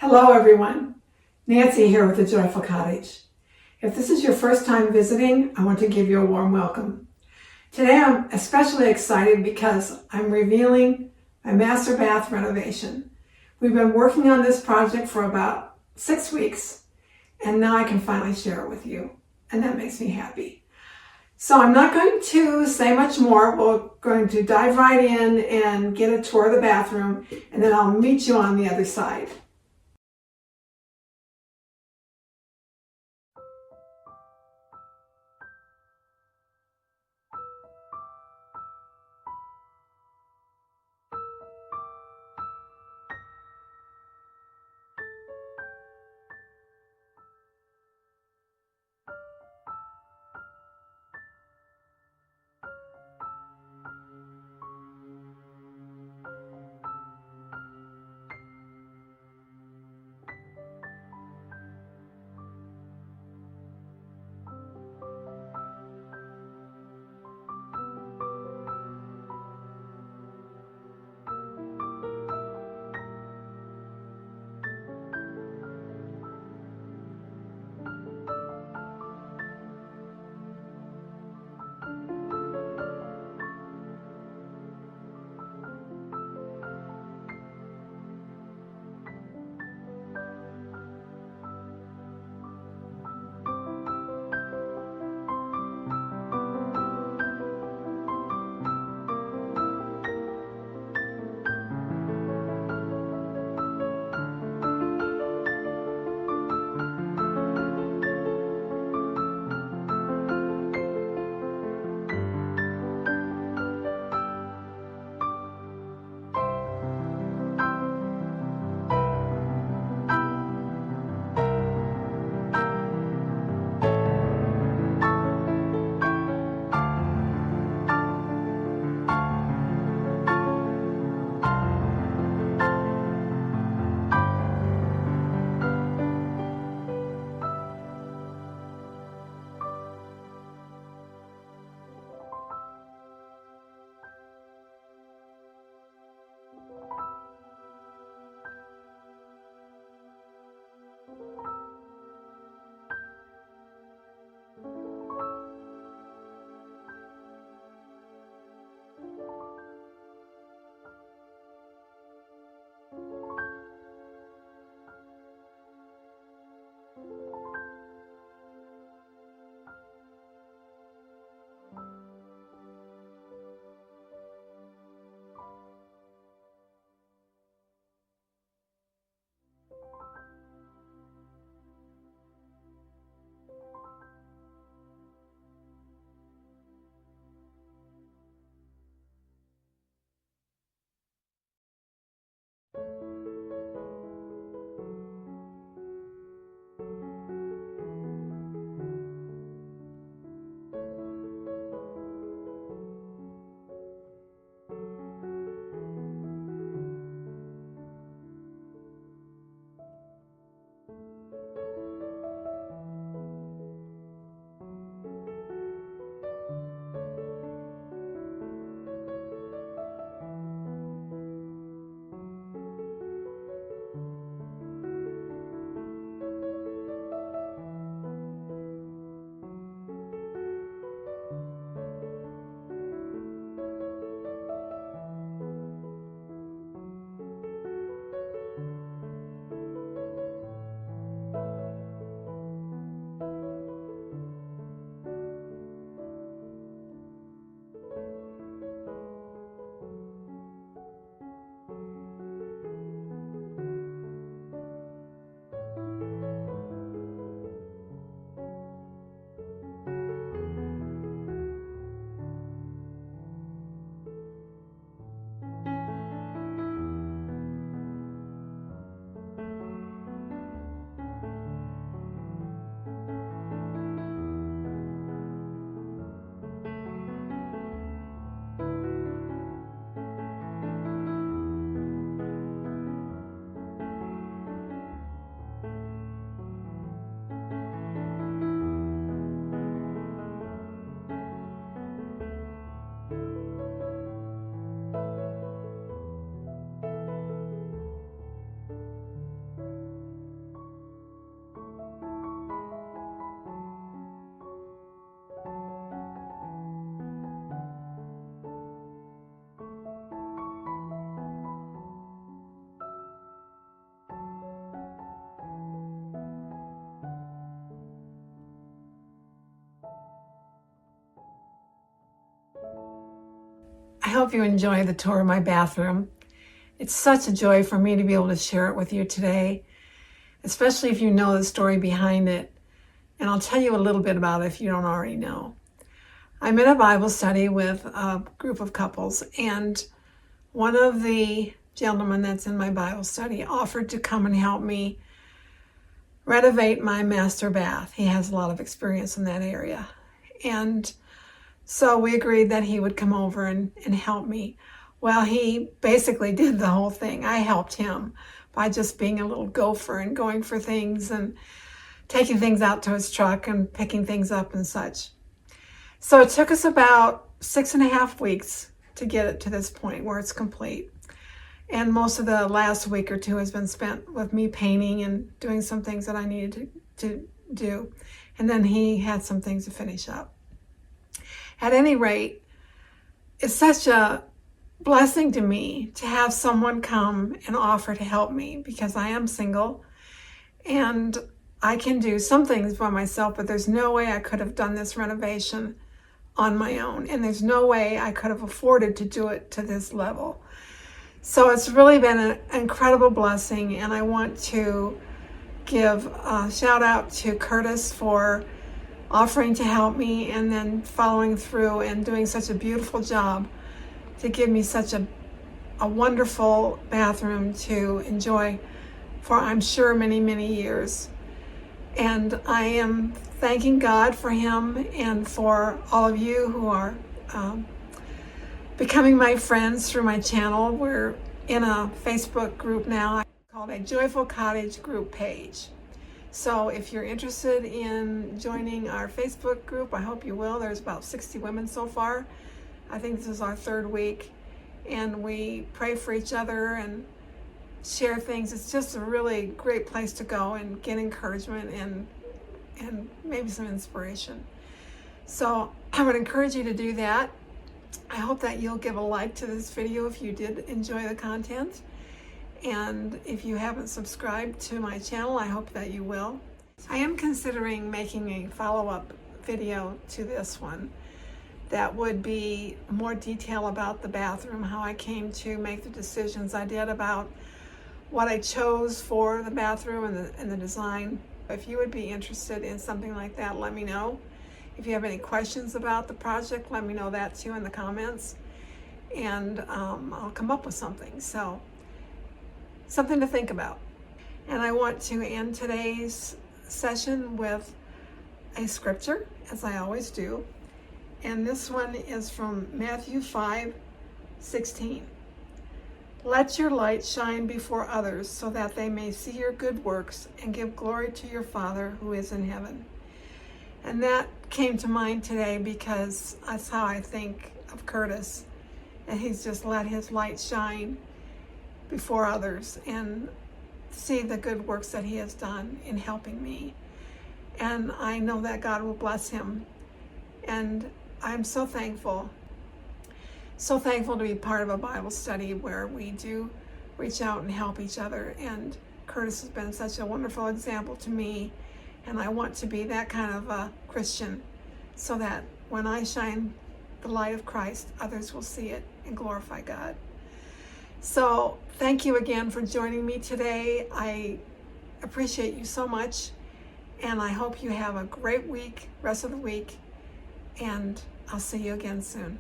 Hello everyone, Nancy here with the Joyful Cottage. If this is your first time visiting, I want to give you a warm welcome. Today I'm especially excited because I'm revealing my master bath renovation. We've been working on this project for about 6 weeks and now I can finally share it with you, and that makes me happy. So I'm not going to say much more. We're going to dive right in and get a tour of the bathroom, and then I'll meet you on the other side. hope you enjoy the tour of my bathroom. It's such a joy for me to be able to share it with you today, especially if you know the story behind it. And I'll tell you a little bit about it if you don't already know. I'm in a Bible study with a group of couples, and one of the gentlemen that's in my Bible study offered to come and help me renovate my master bath. He has a lot of experience in that area. And so we agreed that he would come over and help me. Well, he basically did the whole thing. I helped him by just being a little gopher and going for things and taking things out to his truck and picking things up and such. So it took us about 6.5 weeks to get it to this point where it's complete. And most of the last week or two has been spent with me painting and doing some things that I needed to do. And then he had some things to finish up. At any rate, it's such a blessing to me to have someone come and offer to help me, because I am single and I can do some things by myself, but there's no way I could have done this renovation on my own. And there's no way I could have afforded to do it to this level. So it's really been an incredible blessing. And I want to give a shout out to Kurtis for offering to help me and then following through and doing such a beautiful job to give me such a wonderful bathroom to enjoy for, I'm sure, many, many years. And I am thanking God for him and for all of you who are becoming my friends through my channel. We're in a Facebook group now called a Joyful Cottage group page. So if you're interested in joining our Facebook group, I hope you will. There's about 60 women so far. I think this is our 3rd week. And we pray for each other and share things. It's just a really great place to go and get encouragement and maybe some inspiration. So I would encourage you to do that. I hope that you'll give a like to this video if you did enjoy the content. And if you haven't subscribed to my channel, I hope that you will. I am considering making a follow-up video to this one that would be more detail about the bathroom, how I came to make the decisions I did about what I chose for the bathroom and the design. If you would be interested in something like that, let me know. If you have any questions about the project, let me know that too in the comments. And I'll come up with something. So, something to think about. And I want to end today's session with a scripture, as I always do. And this one is from Matthew 5:16. Let your light shine before others so that they may see your good works and give glory to your Father who is in heaven. And that came to mind today because that's how I think of Kurtis. And he's just let his light shine before others and see the good works that he has done in helping me. And I know that God will bless him. And I'm so thankful to be part of a Bible study where we do reach out and help each other. And Kurtis has been such a wonderful example to me. And I want to be that kind of a Christian so that when I shine the light of Christ, others will see it and glorify God. So thank you again for joining me today. I appreciate you so much. And I hope you have a great week, rest of the week. And I'll see you again soon.